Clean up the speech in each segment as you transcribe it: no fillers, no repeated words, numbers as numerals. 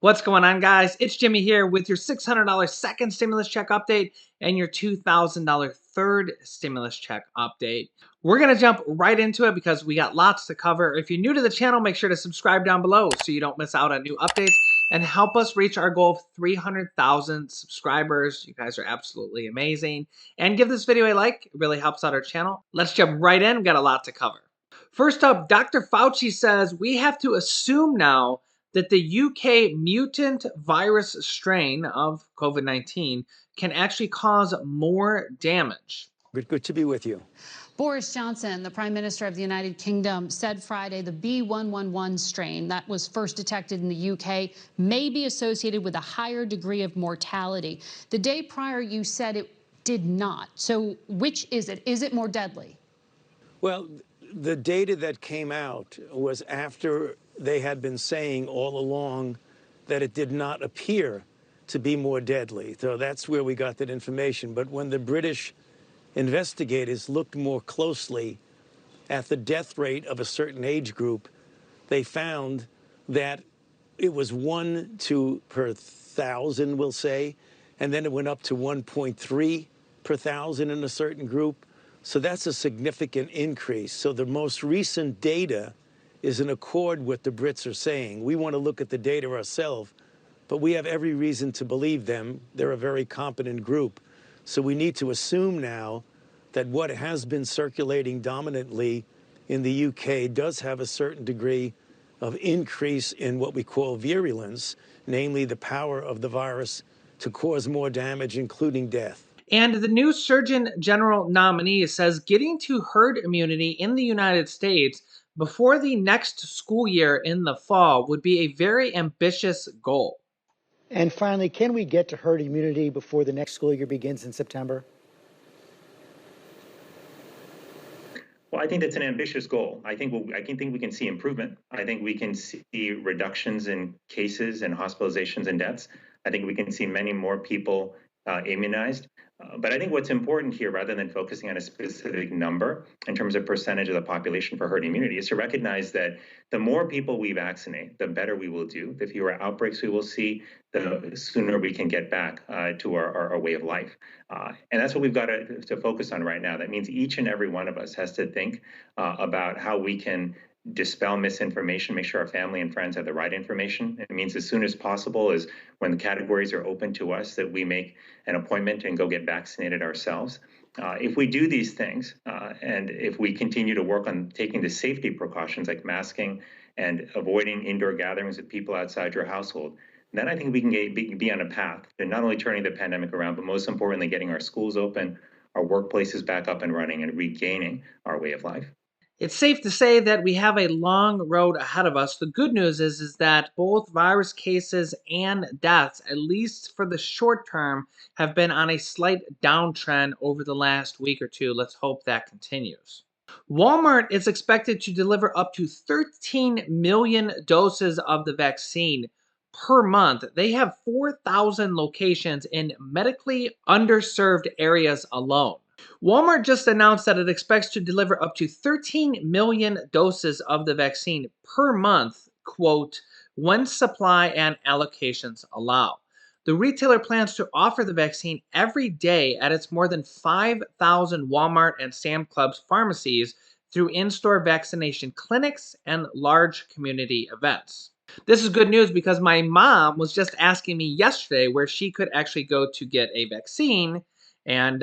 What's going on, guys? It's Jimmy here with your $600 second stimulus check update and your $2,000 third stimulus check update. We're going to jump right into it because we got lots to cover. If you're new to the channel, make sure to subscribe down below so you don't miss out on new updates and help us reach our goal of 300,000 subscribers. You guys are absolutely amazing. And give this video a like. It really helps out our channel. Let's jump right in. We've got a lot to cover. First up, Dr. Fauci says we have to assume now that the UK mutant virus strain of COVID-19 can actually cause more damage. Good to be with you. Boris Johnson, the Prime Minister of the United Kingdom, said Friday the B111 strain that was first detected in the UK may be associated with a higher degree of mortality. The day prior, you said it did not. So which is it? Is it more deadly? Well, the data that came out was after they had been saying all along that it did not appear to be more deadly. So that's where we got that information. But when the British investigators looked more closely at the death rate of a certain age group, they found that it was 1 per 1,000, we'll say, and then it went up to 1.3 per 1,000 in a certain group. So that's a significant increase. So the most recent data is in accord with what the Brits are saying. We want to look at the data ourselves, but we have every reason to believe them. They're a very competent group. So we need to assume now that what has been circulating dominantly in the UK does have a certain degree of increase in what we call virulence, namely the power of the virus to cause more damage, including death. And the new Surgeon General nominee says getting to herd immunity in the United States before the next school year in the fall would be a very ambitious goal. And finally, can we get to herd immunity before the next school year begins in September? Well, I think that's an ambitious goal. I think we can see improvement. I think we can see reductions in cases and hospitalizations and deaths. I think we can see many more people immunized. But I think what's important here, rather than focusing on a specific number in terms of percentage of the population for herd immunity, is to recognize that the more people we vaccinate, the better we will do. The fewer outbreaks we will see, the sooner we can get back to our way of life. And that's what we've got to focus on right now. That means each and every one of us has to think about how we can dispel misinformation, make sure our family and friends have the right information. It means as soon as possible is when the categories are open to us that we make an appointment and go get vaccinated ourselves. If we do these things and if we continue to work on taking the safety precautions like masking and avoiding indoor gatherings with people outside your household, then I think we can be on a path to not only turning the pandemic around, but most importantly, getting our schools open, our workplaces back up and running, and regaining our way of life. It's safe to say that we have a long road ahead of us. The good news is that both virus cases and deaths, at least for the short term, have been on a slight downtrend over the last week or two. Let's hope that continues. Walmart is expected to deliver up to 13 million doses of the vaccine per month. They have 4,000 locations in medically underserved areas alone. Walmart just announced that it expects to deliver up to 13 million doses of the vaccine per month, quote, when supply and allocations allow. The retailer plans to offer the vaccine every day at its more than 5,000 Walmart and Sam's Club pharmacies through in-store vaccination clinics and large community events. This is good news because my mom was just asking me yesterday where she could actually go to get a vaccine, and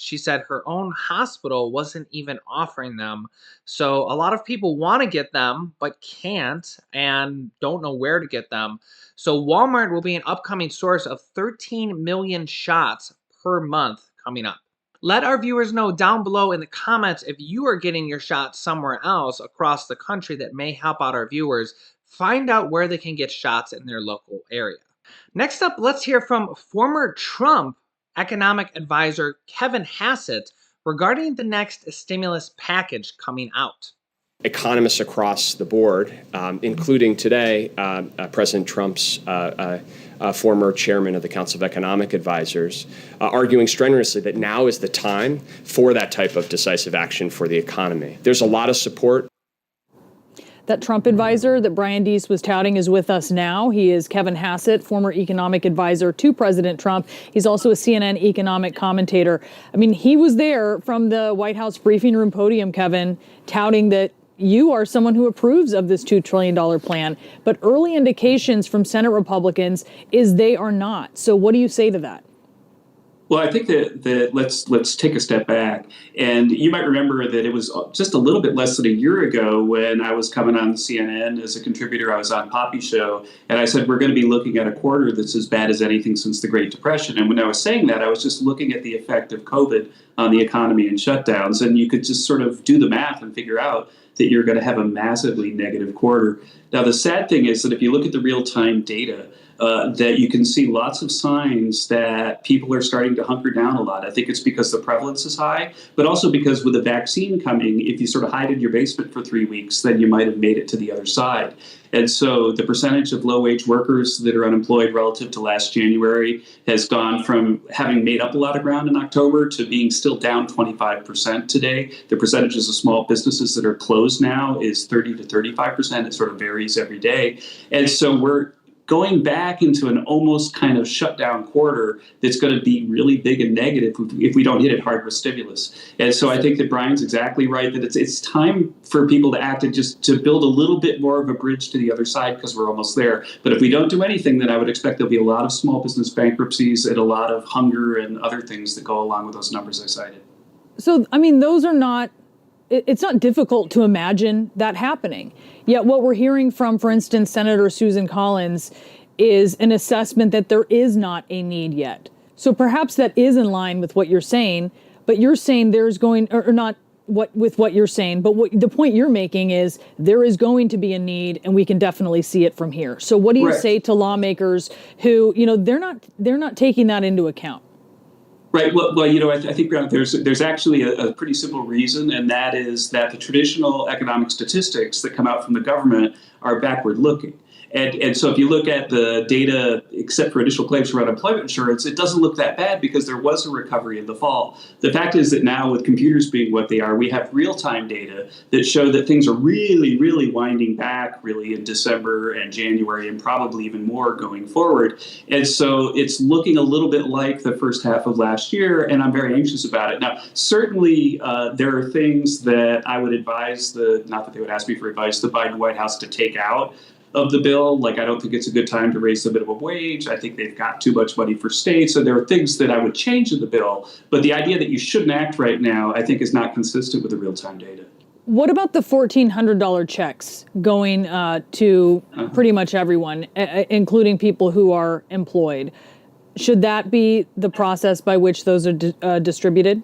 she said her own hospital wasn't even offering them. So a lot of people want to get them but can't and don't know where to get them. So Walmart will be an upcoming source of 13 million shots per month coming up. Let our viewers know down below in the comments if you are getting your shot somewhere else across the country that may help out our viewers. Find out where they can get shots in their local area. Next up, let's hear from former Trump economic advisor Kevin Hassett regarding the next stimulus package coming out. Economists across the board, including today President Trump's former chairman of the Council of Economic Advisors, arguing strenuously that now is the time for that type of decisive action for the economy. There's a lot of support That Trump advisor that Brian Deese was touting is with us now. He is Kevin Hassett, former economic advisor to President Trump. He's also a CNN economic commentator. I mean, he was there from the White House briefing room podium, Kevin, touting that you are someone who approves of this $2 trillion plan. But early indications from Senate Republicans is they are not. So what do you say to that? Well, I think that let's take a step back. And you might remember that it was just a little bit less than a year ago when I was coming on CNN as a contributor. I was on Poppy Show, and I said, we're going to be looking at a quarter that's as bad as anything since the Great Depression. And when I was saying that, I was just looking at the effect of COVID on the economy and shutdowns. And you could just sort of do the math and figure out that you're going to have a massively negative quarter. Now, the sad thing is that if you look at the real-time data, that you can see lots of signs that people are starting to hunker down a lot. I think it's because the prevalence is high, but also because with the vaccine coming, if you sort of hide in your basement for 3 weeks, then you might have made it to the other side. And so the percentage of low-wage workers that are unemployed relative to last January has gone from having made up a lot of ground in October to being still down 25% today. The percentages of small businesses that are closed now is 30 to 35%. It sort of varies every day. And so we're going back into an almost kind of shutdown quarter that's going to be really big and negative if we don't hit it hard with stimulus. And so I think that Brian's exactly right that it's time for people to act and just to build a little bit more of a bridge to the other side because we're almost there. But if we don't do anything, then I would expect there'll be a lot of small business bankruptcies and a lot of hunger and other things that go along with those numbers I cited. So, I mean, those are not, it's not difficult to imagine that happening. Yet what we're hearing from, for instance, Senator Susan Collins is an assessment that there is not a need yet. So perhaps that is in line with what you're saying, but you're saying there's going, or not with what you're saying, but the point you're making is there is going to be a need and we can definitely see it from here. So what do you say to lawmakers who, they're not taking that into account? Right. Well, I think there's actually a pretty simple reason, and that is that the traditional economic statistics that come out from the government are backward looking. And so if you look at the data, except for initial claims for unemployment insurance, it doesn't look that bad because there was a recovery in the fall. The fact is that now with computers being what they are, we have real-time data that show that things are really, really winding back really in December and January and probably even more going forward. And so it's looking a little bit like the first half of last year, and I'm very anxious about it. Now, certainly there are things that I would advise not that they would ask me for advice, the Biden White House to take out of the bill. Like, I don't think it's a good time to raise the minimum wage. I think they've got too much money for states. So there are things that I would change in the bill. But the idea that you shouldn't act right now, I think, is not consistent with the real-time data. What about the $1,400 checks going to pretty much everyone, including people who are employed? Should that be the process by which those are distributed?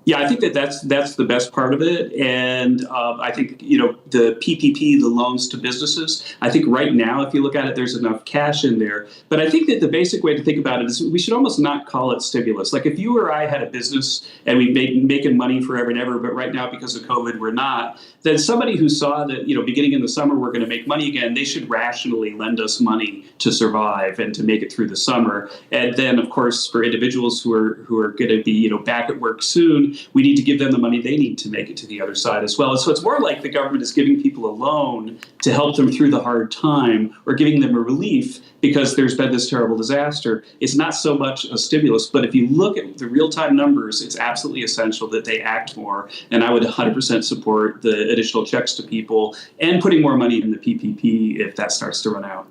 Yeah, I think that's the best part of it. And I think, the PPP, the loans to businesses, I think right now, if you look at it, there's enough cash in there. But I think that the basic way to think about it is we should almost not call it stimulus. Like if you or I had a business and we making money forever and ever, but right now because of COVID, we're not, then somebody who saw that, beginning in the summer, we're going to make money again, they should rationally lend us money to survive and to make it through the summer. And then, of course, for individuals who are going to be, back at work soon, we need to give them the money they need to make it to the other side as well. And so it's more like the government is giving people a loan to help them through the hard time or giving them a relief because there's been this terrible disaster. It's not so much a stimulus, but if you look at the real-time numbers, it's absolutely essential that they act more. And I would 100% support the additional checks to people and putting more money in the PPP if that starts to run out.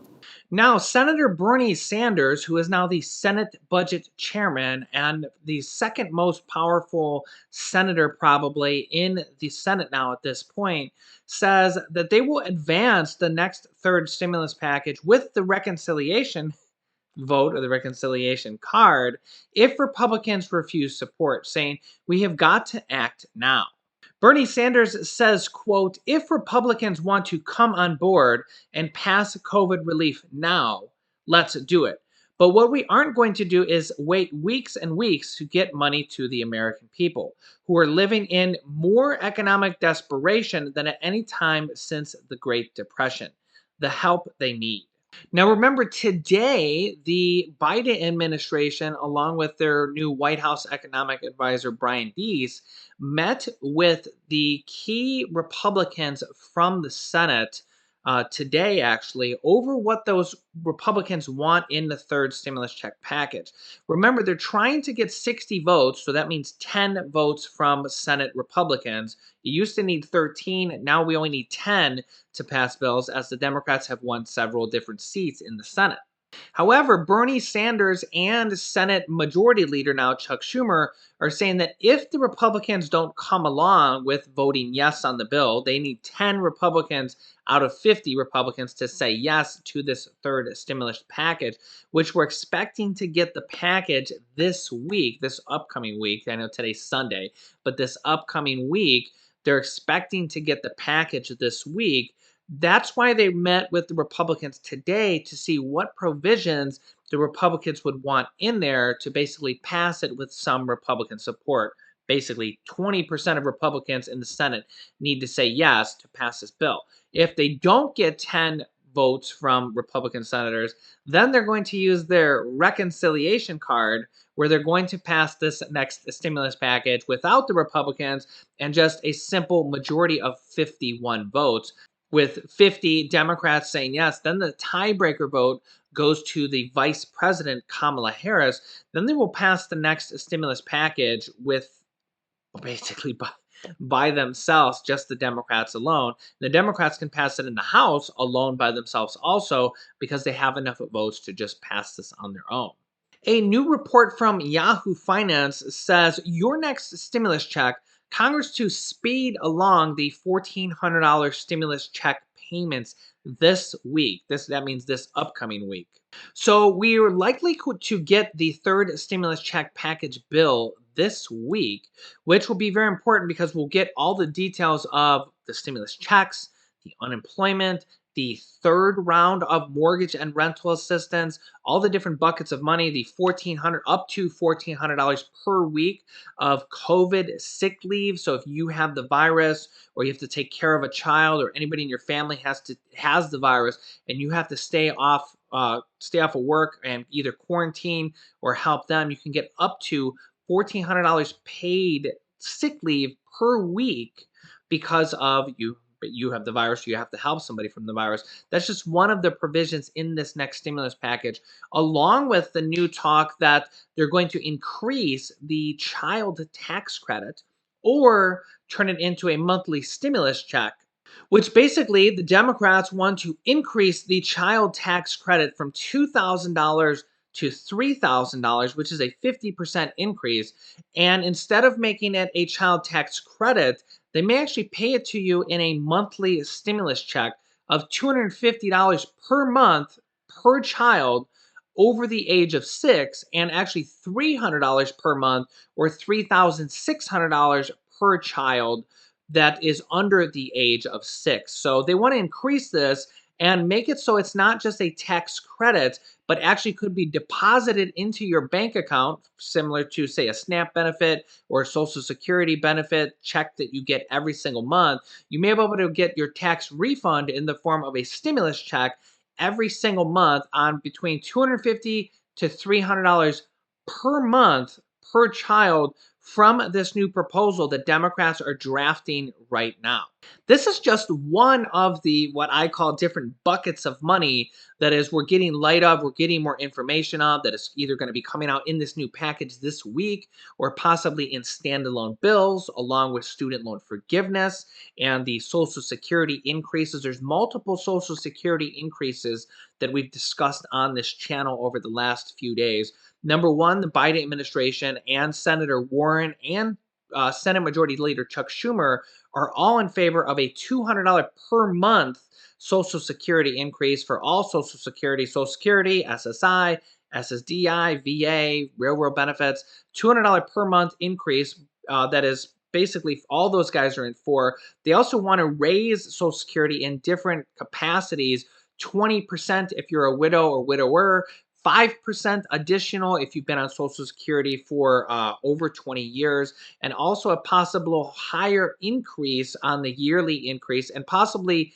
Now, Senator Bernie Sanders, who is now the Senate Budget Chairman and the second most powerful senator probably in the Senate now at this point, says that they will advance the next third stimulus package with the reconciliation vote or the reconciliation card if Republicans refuse support, saying we have got to act now. Bernie Sanders says, quote, if Republicans want to come on board and pass COVID relief now, let's do it. But what we aren't going to do is wait weeks and weeks to get money to the American people who are living in more economic desperation than at any time since the Great Depression. The help they need. Now, remember, today, the Biden administration, along with their new White House economic advisor, Brian Deese, met with the key Republicans from the Senate today, actually, over what those Republicans want in the third stimulus check package. Remember, they're trying to get 60 votes, so that means 10 votes from Senate Republicans. You used to need 13, now we only need 10 to pass bills, as the Democrats have won several different seats in the Senate. However, Bernie Sanders and Senate Majority Leader now Chuck Schumer are saying that if the Republicans don't come along with voting yes on the bill, they need 10 Republicans out of 50 Republicans to say yes to this third stimulus package, which we're expecting to get the package this week, this upcoming week. I know today's Sunday, but this upcoming week, they're expecting to get the package this week. That's why they met with the Republicans today to see what provisions the Republicans would want in there to basically pass it with some Republican support. Basically, 20% of Republicans in the Senate need to say yes to pass this bill. If they don't get 10 votes from Republican senators, then they're going to use their reconciliation card where they're going to pass this next stimulus package without the Republicans and just a simple majority of 51 votes, with 50 Democrats saying yes. Then the tiebreaker vote goes to the Vice President, Kamala Harris. Then they will pass the next stimulus package with basically by themselves, just the Democrats alone. The Democrats can pass it in the House alone by themselves also, because they have enough votes to just pass this on their own. A new report from Yahoo Finance says your next stimulus check, Congress to speed along the $1,400 stimulus check payments this week. That means this upcoming week. So we are likely to get the third stimulus check package bill this week, which will be very important because we'll get all the details of the stimulus checks, the unemployment, the third round of mortgage and rental assistance, all the different buckets of money, the $1,400 up to $1,400 per week of COVID sick leave. So if you have the virus, or you have to take care of a child, or anybody in your family has the virus, and you have to stay off of work and either quarantine or help them, you can get up to $1,400 paid sick leave per week because of you. But you have the virus, you have to help somebody from the virus. That's just one of the provisions in this next stimulus package, along with the new talk that they're going to increase the child tax credit or turn it into a monthly stimulus check, which basically the Democrats want to increase the child tax credit from $2,000 to $3,000, which is a 50% increase. And instead of making it a child tax credit, they may actually pay it to you in a monthly stimulus check of $250 per month per child over the age of 6, and actually $300 per month or $3,600 per child that is under the age of 6. So they want to increase this and make it so it's not just a tax credit, but actually could be deposited into your bank account, similar to, say, a SNAP benefit or a Social Security benefit check that you get every single month. You may be able to get your tax refund in the form of a stimulus check every single month on between $250 to $300 per month per child from this new proposal that Democrats are drafting right now. This is just one of the what I call different buckets of money that is we're getting light of, we're getting more information of, that is either going to be coming out in this new package this week or possibly in standalone bills along with student loan forgiveness and the Social Security increases. There's multiple Social Security increases that we've discussed on this channel over the last few days. Number one, the Biden administration and Senator Warren and Senate Majority Leader Chuck Schumer are all in favor of a $200 per month Social Security increase for all Social Security, SSI, SSDI, VA, railroad benefits, $200 per month increase. That is basically all those guys are in for. They also want to raise Social Security in different capacities, 20% if you're a widow or widower, 5% additional if you've been on Social Security for over 20 years, and also a possible higher increase on the yearly increase, and possibly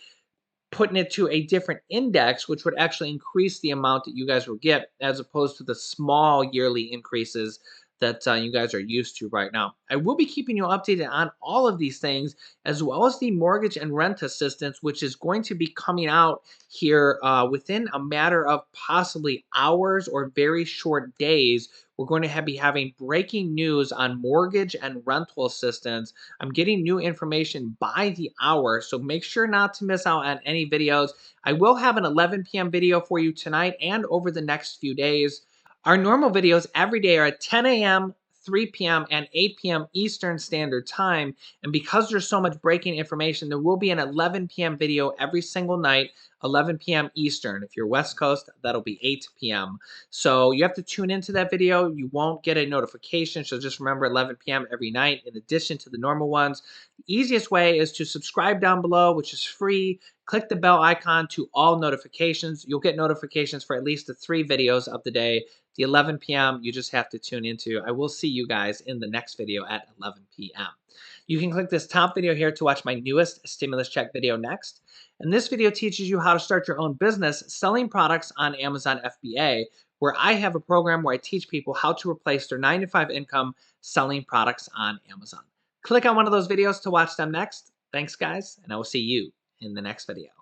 putting it to a different index, which would actually increase the amount that you guys will get as opposed to the small yearly increases that you guys are used to right now. I will be keeping you updated on all of these things, as well as the mortgage and rent assistance, which is going to be coming out here within a matter of possibly hours or very short days. We're going to be having breaking news on mortgage and rental assistance. I'm getting new information by the hour, so make sure not to miss out on any videos. I will have an 11 p.m. video for you tonight and over the next few days. Our normal videos every day are at 10 a.m., 3 p.m., and 8 p.m. Eastern Standard Time. And because there's so much breaking information, there will be an 11 p.m. video every single night, 11 p.m. Eastern. If you're West Coast, that'll be 8 p.m. So you have to tune into that video. You won't get a notification. So just remember 11 p.m. every night in addition to the normal ones. The easiest way is to subscribe down below, which is free. Click the bell icon to all notifications. You'll get notifications for at least the 3 videos of the day. The 11 p.m. you just have to tune into. I will see you guys in the next video at 11 p.m. You can click this top video here to watch my newest stimulus check video next. And this video teaches you how to start your own business selling products on Amazon FBA, where I have a program where I teach people how to replace their 9-to-5 income selling products on Amazon. Click on one of those videos to watch them next. Thanks, guys, and I will see you in the next video.